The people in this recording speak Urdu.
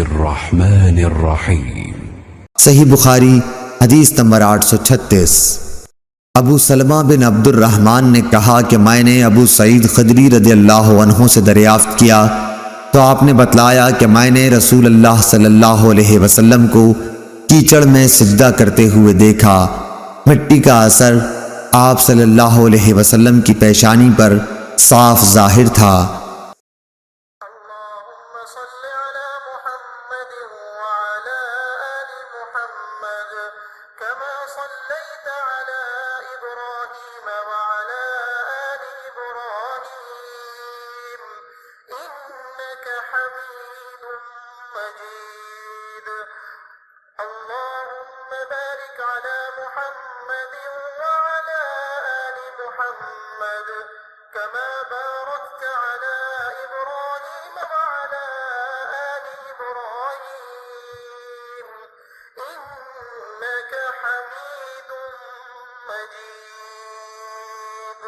الرحمن الرحیم۔ صحیح بخاری حدیث نمبر 836۔ ابو سلمہ بن عبد الرحمن نے کہا کہ میں نے ابو سعید خدری رضی اللہ عنہ سے دریافت کیا تو آپ نے بتلایا کہ میں نے رسول اللہ صلی اللہ علیہ وسلم کو کیچڑ میں سجدہ کرتے ہوئے دیکھا۔ مٹی کا اثر آپ صلی اللہ علیہ وسلم کی پیشانی پر صاف ظاہر تھا۔ اللهم صل على محمد وعلى آل محمد كما صليت على إبراهيم وعلى آل إبراهيم إنك حميد مجيد اللهم بارك على محمد وعلى آل محمد كما باركت على إبراهيم وعلى آل إبراهيم إنك حميد مجيد